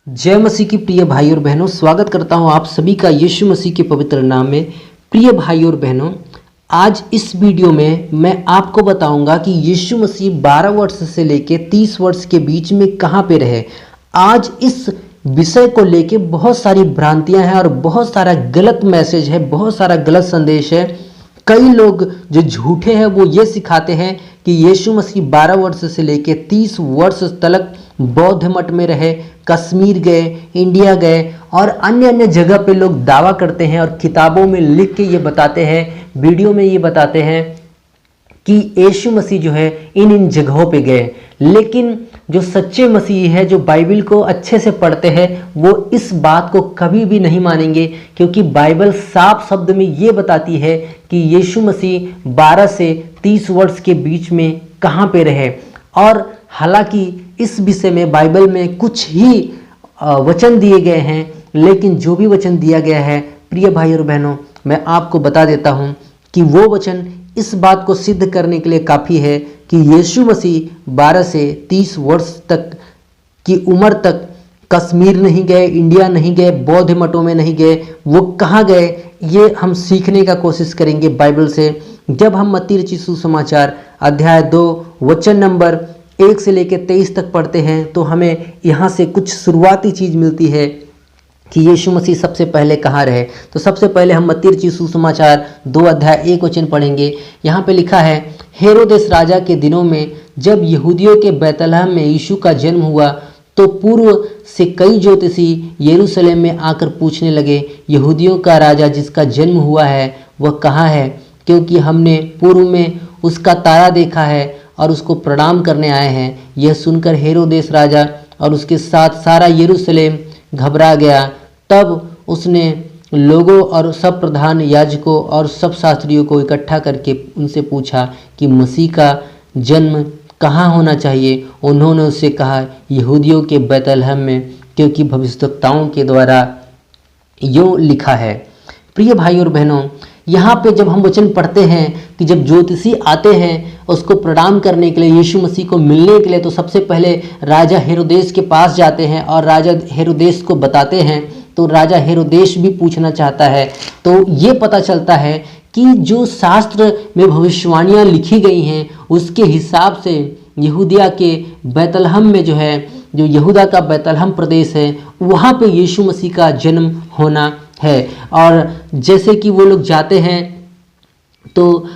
जय मसीह की प्रिय भाई और बहनों, स्वागत करता हूं आप सभी का यीशु मसीह के पवित्र नाम में। प्रिय भाई और बहनों, आज इस वीडियो में मैं आपको बताऊंगा कि यीशु मसीह 12 वर्ष से लेकर 30 वर्ष के बीच में कहां पे रहे। आज इस विषय को लेके बहुत सारी भ्रांतियां हैं और बहुत सारा गलत मैसेज है, बहुत सारा गलत संदेश है। कई लोग जो झूठे हैं वो ये सिखाते हैं कि यीशु मसीह 12 वर्ष से लेकर 30 वर्ष तक बौद्ध मठ में रहे, कश्मीर गए, इंडिया गए और अन्य अन्य जगह पे लोग दावा करते हैं और किताबों में लिख के ये बताते हैं, वीडियो में ये बताते हैं कि यीशु मसीह जो है इन जगहों पे गए। लेकिन जो सच्चे मसीही है, जो बाइबल को अच्छे से पढ़ते हैं, वो इस बात को कभी भी नहीं मानेंगे, क्योंकि बाइबल साफ शब्द में ये बताती है कि यीशु मसीह 12 से 30 वर्ष के बीच में कहाँ पे रहे। और हालांकि इस विषय में बाइबल में कुछ ही वचन दिए गए हैं, लेकिन जो भी वचन दिया गया है प्रिय भाई और बहनों, मैं आपको बता देता हूँ कि वो वचन इस बात को सिद्ध करने के लिए काफ़ी है कि यीशु मसीह 12 से 30 वर्ष तक की उम्र तक कश्मीर नहीं गए, इंडिया नहीं गए, बौद्ध मठों में नहीं गए। वो कहाँ गए ये हम सीखने का कोशिश करेंगे बाइबल से। जब हम मत्ती रचित सुसमाचार अध्याय 2 वचन नंबर 1 से लेकर 23 तक पढ़ते हैं तो हमें यहाँ से कुछ शुरुआती चीज़ मिलती है कि यीशु मसीह सबसे पहले कहाँ रहे। तो सबसे पहले हम मत्ती रचित सुसमाचार 2 अध्याय 1 वचन पढ़ेंगे। यहाँ पे लिखा है, हेरोदेस राजा के दिनों में जब यहूदियों के बैतलहम में यीशु का जन्म हुआ तो पूर्व से कई ज्योतिषी यरूशलेम में आकर पूछने लगे, यहूदियों का राजा जिसका जन्म हुआ है वह कहाँ है, क्योंकि हमने पूर्व में उसका तारा देखा है और उसको प्रणाम करने आए हैं। यह सुनकर हेरोदेस राजा और उसके साथ सारा यरूशलेम घबरा गया। तब उसने लोगों और सब प्रधान याजकों और सब शास्त्रियों को इकट्ठा करके उनसे पूछा कि मसीह का जन्म कहाँ होना चाहिए। उन्होंने उससे कहा, यहूदियों के बैतलहम में, क्योंकि भविष्यवक्ताओं के द्वारा यूँ लिखा है। प्रिय भाई और बहनों, यहाँ पे जब हम वचन पढ़ते हैं कि जब ज्योतिषी आते हैं उसको प्रणाम करने के लिए, यीशु मसीह को मिलने के लिए, तो सबसे पहले राजा हेरोदेस के पास जाते हैं और राजा हेरोदेस को बताते हैं। तो राजा हेरोदेस भी पूछना चाहता है। तो ये पता चलता है कि जो शास्त्र में भविष्यवाणियाँ लिखी गई हैं उसके हिसाब से यहूदिया के बैतलहम में जो है, जो यहूदा का बैतलहम प्रदेश है, वहाँ पे यीशु मसीह का जन्म होना है। और जैसे कि वो लोग जाते हैं तो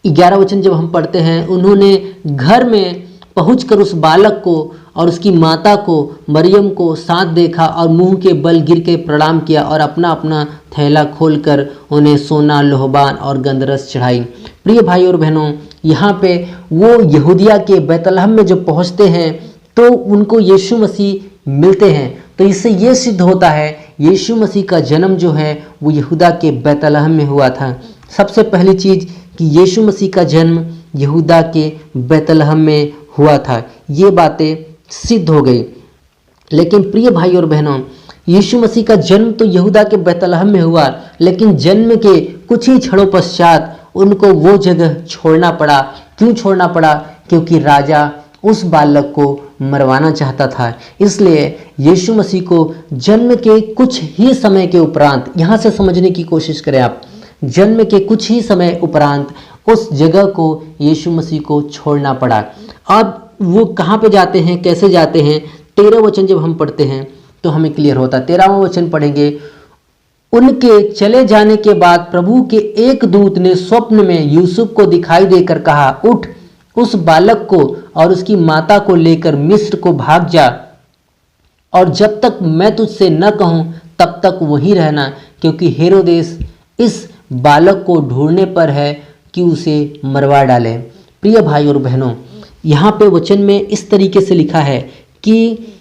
11 वचन जब हम पढ़ते हैं, उन्होंने घर में पहुंचकर उस बालक को और उसकी माता को, मरियम को साथ देखा और मुंह के बल गिर के प्रणाम किया और अपना अपना थैला खोलकर उन्हें सोना, लोहबान और गंधरस चढ़ाई। प्रिय भाई और बहनों, यहाँ पे वो यहूदिया के बैतलहम में जब पहुँचते हैं तो उनको यीशु मसीह मिलते हैं। तो इससे ये सिद्ध होता है यीशु मसीह का जन्म जो है वो यहूदा के बैतलहम में हुआ था। सबसे पहली चीज़ कि यीशु मसीह का जन्म यहूदा के बैतलहम में हुआ था, ये बातें सिद्ध हो गई। लेकिन प्रिय भाई और बहनों, यीशु मसीह का जन्म तो यहूदा के बैतलहम में हुआ, लेकिन जन्म के कुछ ही क्षणों पश्चात उनको वो जगह छोड़ना पड़ा। क्यों छोड़ना पड़ा? क्योंकि राजा उस बालक को मरवाना चाहता था। इसलिए यीशु मसीह को जन्म के कुछ ही समय के उपरांत, यहाँ से समझने की कोशिश करें आप, जन्म के कुछ ही समय उपरांत उस जगह को यीशु मसीह को छोड़ना पड़ा। अब वो कहाँ पे जाते हैं, कैसे जाते हैं? 13 वचन जब हम पढ़ते हैं तो हमें क्लियर होता है। 13वां वचन पढ़ेंगे, उनके चले जाने के बाद प्रभु के एक दूत ने स्वप्न में यूसुफ को दिखाई देकर कहा, उठ, उस बालक को और उसकी माता को लेकर मिस्र को भाग जा, और जब तक मैं तुझसे न कहूं तब तक वहीं रहना, क्योंकि हेरोदेस इस बालक को ढूंढने पर है कि उसे मरवा डाले। प्रिय भाई और बहनों, यहाँ पे वचन में इस तरीके से लिखा है कि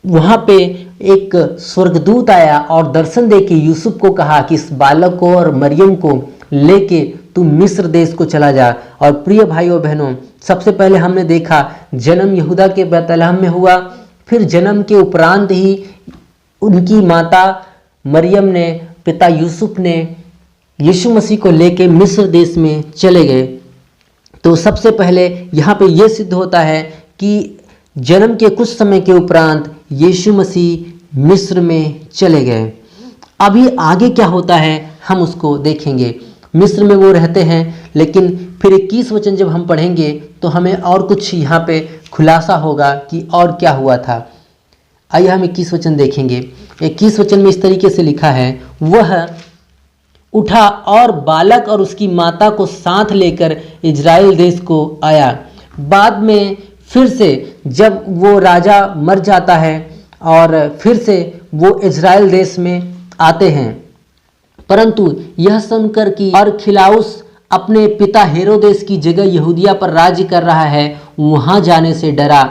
वहाँ पे एक स्वर्गदूत आया और दर्शन देके यूसुफ को कहा कि इस बालक को और मरियम को लेके तू मिस्र देश को चला जा। और प्रिय भाइयों बहनों, सबसे पहले हमने देखा जन्म यहूदा के बैतलहम में हुआ, फिर जन्म के उपरांत ही उनकी माता मरियम ने, पिता यूसुफ ने यीशु मसीह को लेके मिस्र देश में चले गए। तो सबसे पहले यहाँ पे ये सिद्ध होता है कि जन्म के कुछ समय के उपरांत यीशु मसीह मिस्र में चले गए। अभी आगे क्या होता है हम उसको देखेंगे। मिस्र में वो रहते हैं, लेकिन फिर 21 वचन जब हम पढ़ेंगे तो हमें और कुछ यहाँ पे खुलासा होगा कि और क्या हुआ था। आइए हम 21 वचन देखेंगे। 21 वचन में इस तरीके से लिखा है, वह उठा और बालक और उसकी माता को साथ लेकर इजराइल देश को आया। बाद में फिर से जब वो राजा मर जाता है और फिर से वो इजराइल देश में आते हैं, परंतु यह सुनकर कि अरखिलाउस अपने पिता हेरोदेस की जगह यहूदिया पर राज्य कर रहा है, वहां जाने से डरा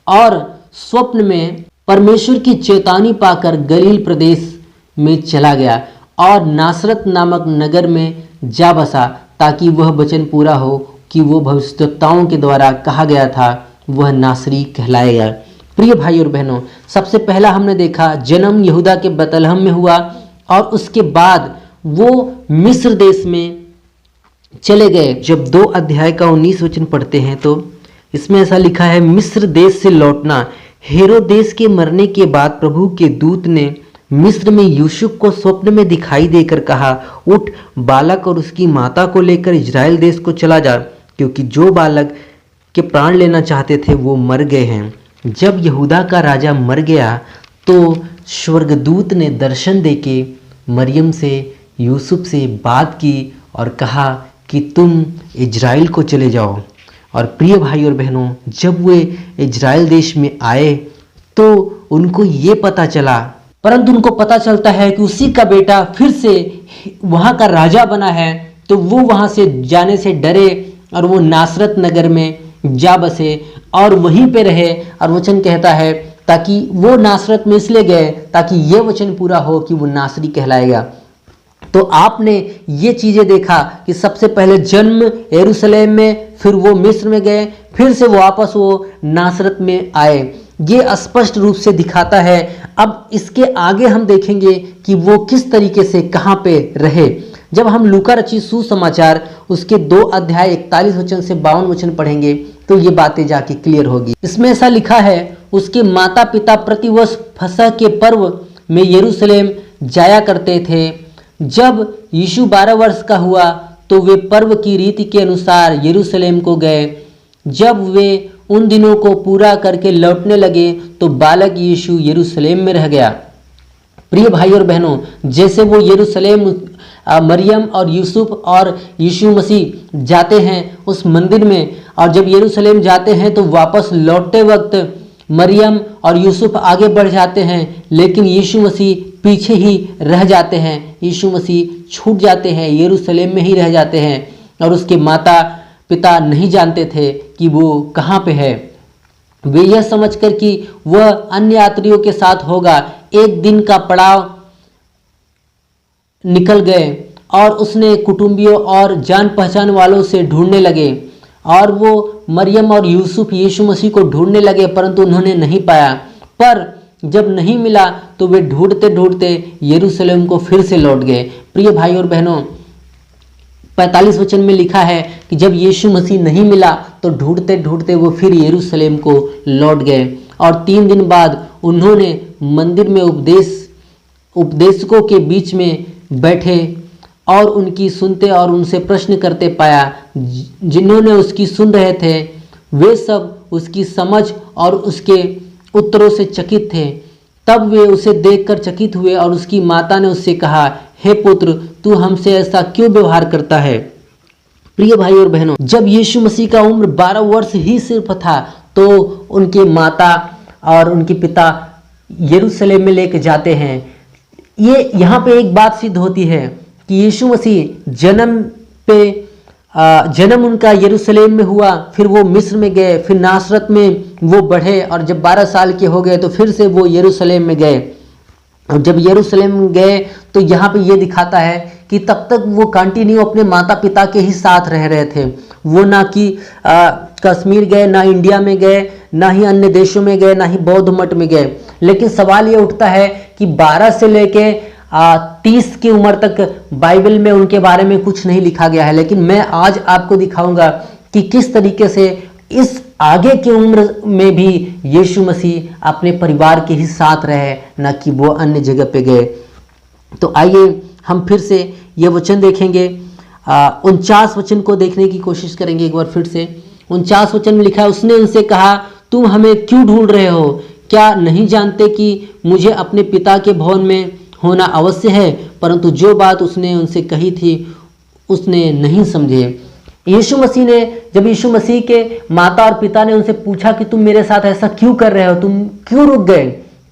और स्वप्न में परमेश्वर की चेतावनी पाकर गलील प्रदेश में चला गया और नासरत नामक नगर में जा बसा, ताकि वह वचन पूरा हो कि वो भविष्यद्वक्ताओं के द्वारा कहा गया था, वह नासरी कहलाएगा। प्रिय भाई और बहनों, सबसे पहला हमने देखा जन्म यहूदा के बैतलहम में हुआ और उसके बाद वो मिस्र देश में चले गए। जब 2 अध्याय का 19 वचन पढ़ते हैं तो इसमें ऐसा लिखा है, मिस्र देश से लौटना। हेरोदेस के मरने के बाद प्रभु के दूत ने मिस्र में यूसुफ को स्वप्न में दिखाई देकर कहा, उठ बालक और उसकी माता को लेकर इजराइल देश को चला जा, क्योंकि जो बालक के प्राण लेना चाहते थे वो मर गए हैं। जब यहूदा का राजा मर गया तो स्वर्गदूत ने दर्शन देके मरियम से यूसुफ से बात की और कहा कि तुम इजराइल को चले जाओ। और प्रिय भाई और बहनों, जब वे इजराइल देश में आए तो उनको ये पता चला, परंतु उनको पता चलता है कि उसी का बेटा फिर से वहाँ का राजा बना है, तो वो वहाँ से जाने से डरे और वो नासरत नगर में जा बसे और वहीं पे रहे। और वचन कहता है ताकि वो नासरत में इसलिए गए ताकि ये वचन पूरा हो कि वो नासरी कहलाएगा। तो आपने ये चीज़ें देखा कि सबसे पहले जन्म यरूशलेम में, फिर वो मिस्र में गए, फिर से वापस वो नासरत में आए। ये स्पष्ट रूप से दिखाता है। अब इसके आगे हम देखेंगे कि वो किस तरीके से कहाँ पे रहे। जब हम लूका रचित सुसमाचार उसके 2 अध्याय 41 वचन से 52 वचन पढ़ेंगे तो ये बातें जाके क्लियर होगी। इसमें ऐसा लिखा है, उसके माता पिता प्रतिवर्ष फसह के पर्व में यरूशलेम जाया करते थे। जब यीशु 12 वर्ष का हुआ तो वे पर्व की रीति के अनुसार यरूशलेम को गए। जब वे उन दिनों को पूरा करके लौटने लगे तो बालक यीशु यरूशलेम में रह गया। प्रिय भाई और बहनों, जैसे वो यरूशलेम मरियम और यूसुफ और यीशु मसीह जाते हैं उस मंदिर में, और जब यरूशलेम जाते हैं तो वापस लौटते वक्त मरियम और यूसुफ आगे बढ़ जाते हैं, लेकिन यीशु मसीह पीछे ही रह जाते हैं। यीशु मसीह छूट जाते हैं, यरूशलेम में ही रह जाते हैं और उसके माता पिता नहीं जानते थे कि वो कहाँ पे है। वे यह समझकर कि वह अन्य यात्रियों के साथ होगा, एक दिन का पड़ाव निकल गए और उसने कुटुंबियों और जान पहचान वालों से ढूंढने लगे। और वो मरियम और यूसुफ यीशु मसीह को ढूंढने लगे, परंतु उन्होंने नहीं पाया। पर जब नहीं मिला तो वे ढूंढते ढूंढते यरूशलेम को फिर से लौट गए। प्रिय भाई और बहनों, 45 वचन में लिखा है कि जब यीशु मसीह नहीं मिला तो ढूंढते ढूंढते वो फिर यरूशलेम को लौट गए। और 3 दिन बाद उन्होंने मंदिर में उपदेशकों के बीच में बैठे और उनकी सुनते और उनसे प्रश्न करते पाया। जिन्होंने उसकी सुन रहे थे वे सब उसकी समझ और उसके उत्तरों से चकित थे। तब वे उसे देखकर चकित हुए और उसकी माता ने उससे कहा, हे पुत्र, तू हमसे ऐसा क्यों व्यवहार करता है। प्रिय भाई और बहनों, जब यीशु मसीह का उम्र 12 वर्ष ही सिर्फ था तो उनके माता और उनके पिता यरूशलेम में लेके जाते हैं। ये यहाँ पे एक बात सिद्ध होती है कि यीशु मसीह जन्म उनका यरूशलेम में हुआ, फिर वो मिस्र में गए, फिर नासरत में वो बढ़े और जब 12 साल के हो गए तो फिर से वो यरूशलेम में गए। और जब यरूशलेम गए तो यहाँ पे ये दिखाता है कि तब तक वो कंटिन्यू अपने माता पिता के ही साथ रह रहे थे। वो ना कि कश्मीर गए, ना इंडिया में गए, ना ही अन्य देशों में गए, ना ही बौद्ध मठ में गए। लेकिन सवाल ये उठता है कि 12 से लेके 30 की उम्र तक बाइबल में उनके बारे में कुछ नहीं लिखा गया है। लेकिन मैं आज आपको दिखाऊंगा कि किस तरीके से इस आगे की उम्र में भी यीशु मसीह अपने परिवार के ही साथ रहे, न कि वो अन्य जगह पे गए। तो आइए हम फिर से ये वचन देखेंगे, 49 वचन को देखने की कोशिश करेंगे एक बार फिर से। 49 वचन में लिखा है, उसने उनसे कहा, तुम हमें क्यों ढूंढ रहे हो? क्या नहीं जानते कि मुझे अपने पिता के भवन में होना अवश्य है? परंतु जो बात उसने उनसे कही थी उसने नहीं समझे। यीशु मसीह ने, जब यीशु मसीह के माता और पिता ने उनसे पूछा कि तुम मेरे साथ ऐसा क्यों कर रहे हो, तुम क्यों रुक गए,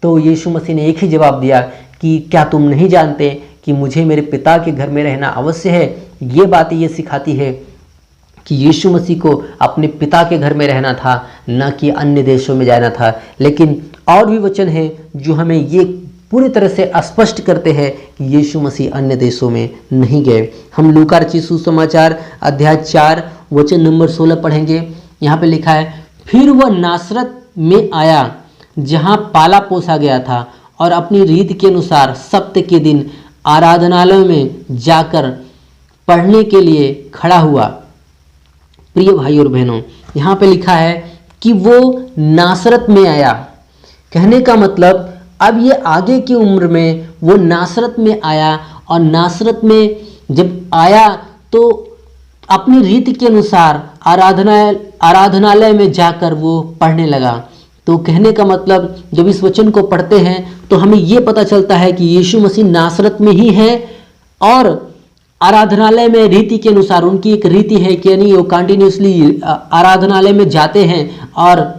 तो यीशु मसीह ने एक ही जवाब दिया कि क्या तुम नहीं जानते कि मुझे मेरे पिता के घर में रहना अवश्य है। ये बात ये सिखाती है कि यीशु मसीह को अपने पिता के घर में रहना था, न कि अन्य देशों में जाना था। लेकिन और भी वचन हैं जो हमें ये पूरी तरह से स्पष्ट करते हैं कि यीशु मसीह अन्य देशों में नहीं गए। हम लूका रचित सुसमाचार अध्याय 4 वचन नंबर 16 पढ़ेंगे। यहाँ पे लिखा है, फिर वह नासरत में आया जहाँ पाला पोसा गया था, और अपनी रीत के अनुसार सप्ताह के दिन आराधनालय में जाकर पढ़ने के लिए खड़ा हुआ। प्रिय भाई और बहनों, यहाँ पे लिखा है कि वो नासरत में आया। कहने का मतलब अब ये आगे की उम्र में वो नासरत में आया, और नासरत में जब आया तो अपनी रीति के अनुसार आराधनालय में जाकर वो पढ़ने लगा। तो कहने का मतलब जब इस वचन को पढ़ते हैं तो हमें ये पता चलता है कि यीशु मसीह नासरत में ही है, और आराधनालय में रीति के अनुसार, उनकी एक रीति है कि यानी वो कंटिन्यूसली आराधनालय में जाते हैं और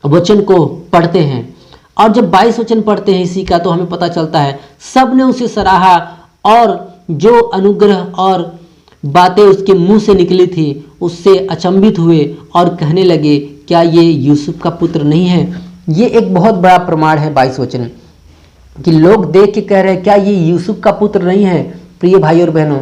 वचन को पढ़ते हैं। और जब 22 वचन पढ़ते हैं इसी का, तो हमें पता चलता है सब ने उसे सराहा, और जो अनुग्रह और बातें उसके मुंह से निकली थी उससे अचंभित हुए और कहने लगे, क्या ये यूसुफ का पुत्र नहीं है? ये एक बहुत बड़ा प्रमाण है 22 वचन कि लोग देख के कह रहे हैं, क्या ये यूसुफ का पुत्र नहीं है? प्रिय भाई और बहनों,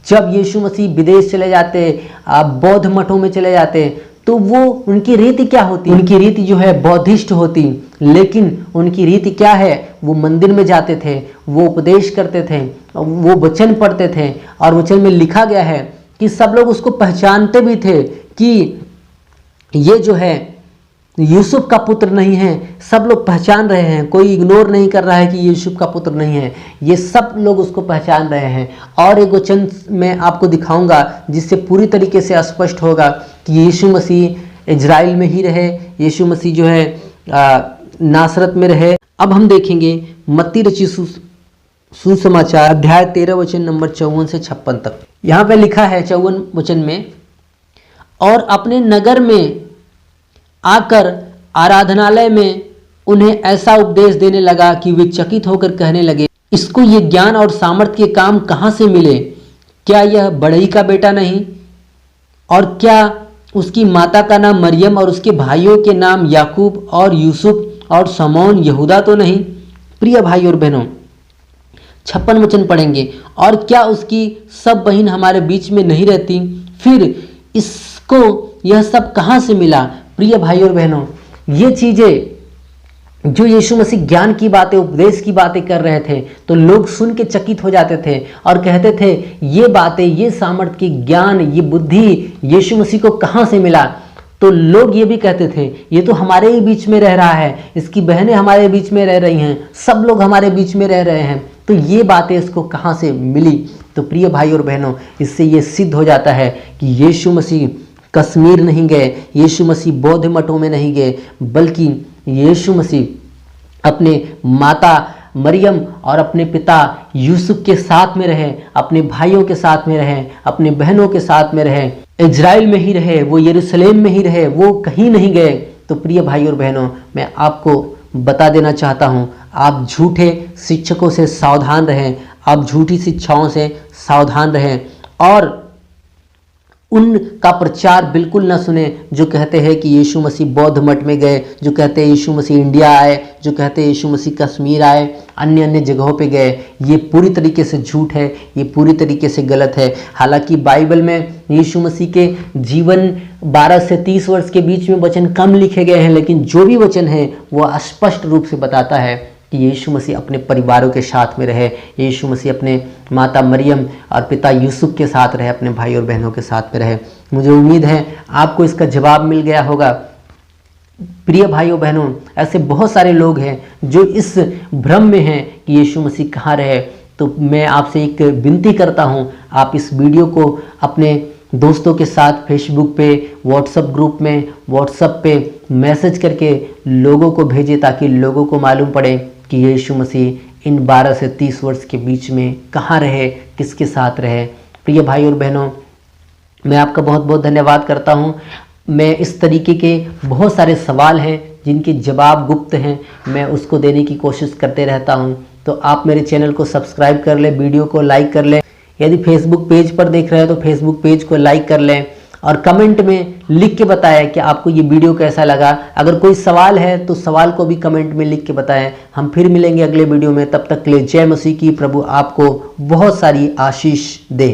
जब यीशु मसीह विदेश चले जाते, बौद्ध मठों में चले जाते, तो वो उनकी रीति क्या होती? उनकी रीति जो है बौद्धिस्ट होती, लेकिन उनकी रीति क्या है? वो मंदिर में जाते थे, वो उपदेश करते थे, वो वचन पढ़ते थे, और वचन में लिखा गया है कि सब लोग उसको पहचानते भी थे कि ये जो है यूसुफ का पुत्र नहीं है। सब लोग पहचान रहे हैं, कोई इग्नोर नहीं कर रहा है कि यूसुफ का पुत्र नहीं है, ये सब लोग उसको पहचान रहे हैं। और एक वचन मैं आपको दिखाऊंगा जिससे पूरी तरीके से स्पष्ट होगा कि यीशु मसीह इजराइल में ही रहे, यीशु मसीह जो है नासरत में रहे। अब हम देखेंगे मत्ती रचित सुसमाचार अध्याय 13 वचन नंबर 54 से 56 तक। यहाँ पे लिखा है 54 वचन में, और अपने नगर में आकर आराधनालय में उन्हें ऐसा उपदेश देने लगा कि वे चकित होकर कहने लगे, इसको ये ज्ञान और सामर्थ्य के काम कहाँ से मिले? क्या यह बड़ई का बेटा नहीं? और क्या उसकी माता का नाम मरियम और उसके भाइयों के नाम याकूब और यूसुफ और समौन यहूदा तो नहीं? प्रिय भाई और बहनों, 56 वचन पढ़ेंगे, और क्या उसकी सब बहन हमारे बीच में नहीं रहती? फिर इसको यह सब कहाँ से मिला? प्रिय भाई और बहनों, ये चीजें जो यीशु मसीह ज्ञान की बातें, उपदेश की बातें कर रहे थे, तो लोग सुन के चकित हो जाते थे और कहते थे, ये बातें, ये सामर्थ्य की ज्ञान, ये बुद्धि यीशु मसीह को कहाँ से मिला? तो लोग ये भी कहते थे, ये तो हमारे ही बीच में रह रहा है, इसकी बहनें हमारे बीच में रह रही हैं, सब लोग हमारे बीच में रह रहे हैं, तो ये बातें इसको कहाँ से मिली? तो प्रिय भाई और बहनों, इससे ये सिद्ध हो जाता है कि यीशु मसीह कश्मीर नहीं गए, यीशु मसीह बौद्ध मठों में नहीं गए, बल्कि यीशु मसीह अपने माता मरियम और अपने पिता यूसुफ के साथ में रहे, अपने भाइयों के साथ में रहे, अपने बहनों के साथ में रहे, इजराइल में ही रहे, वो यरूशलेम में ही रहे, वो कहीं नहीं गए। तो प्रिय भाई और बहनों, मैं आपको बता देना चाहता हूँ, आप झूठे शिक्षकों से सावधान रहें, आप झूठी शिक्षाओं से सावधान रहें, और उनका प्रचार बिल्कुल ना सुने जो कहते हैं कि यीशु मसीह बौद्ध मठ में गए, जो कहते हैं यीशु मसीह इंडिया आए, जो कहते हैं यीशु मसीह कश्मीर आए, अन्य अन्य जगहों पे गए। ये पूरी तरीके से झूठ है, ये पूरी तरीके से गलत है। हालांकि बाइबल में यीशु मसीह के जीवन 12 से 30 वर्ष के बीच में वचन कम लिखे गए हैं, लेकिन जो भी वचन है वो स्पष्ट रूप से बताता है कि यीशु मसीह अपने परिवारों के साथ में रहे, यीशु मसीह अपने माता मरियम और पिता यूसुफ के साथ रहे, अपने भाई और बहनों के साथ में रहे। मुझे उम्मीद है आपको इसका जवाब मिल गया होगा। प्रिय भाइयों बहनों, ऐसे बहुत सारे लोग हैं जो इस भ्रम में हैं कि यीशु मसीह कहाँ रहे। तो मैं आपसे एक विनती करता हूँ, आप इस वीडियो को अपने दोस्तों के साथ फेसबुक पे, व्हाट्सएप ग्रुप में, व्हाट्सएप पे मैसेज करके लोगों को भेजें, ताकि लोगों को मालूम पड़े कि यीशु मसीह इन 12 से 30 वर्ष के बीच में कहाँ रहे, किसके साथ रहे। प्रिय भाई और बहनों, मैं आपका बहुत बहुत धन्यवाद करता हूँ। मैं इस तरीके के बहुत सारे सवाल हैं जिनके जवाब गुप्त हैं, मैं उसको देने की कोशिश करते रहता हूँ। तो आप मेरे चैनल को सब्सक्राइब कर लें, वीडियो को लाइक कर लें। यदि फेसबुक पेज पर देख रहे हैं तो फेसबुक पेज को लाइक कर लें और कमेंट में लिख के बताएं कि आपको ये वीडियो कैसा लगा। अगर कोई सवाल है तो सवाल को भी कमेंट में लिख के बताएं। हम फिर मिलेंगे अगले वीडियो में, तब तक के लिए जय मसीह की। प्रभु आपको बहुत सारी आशीष दे।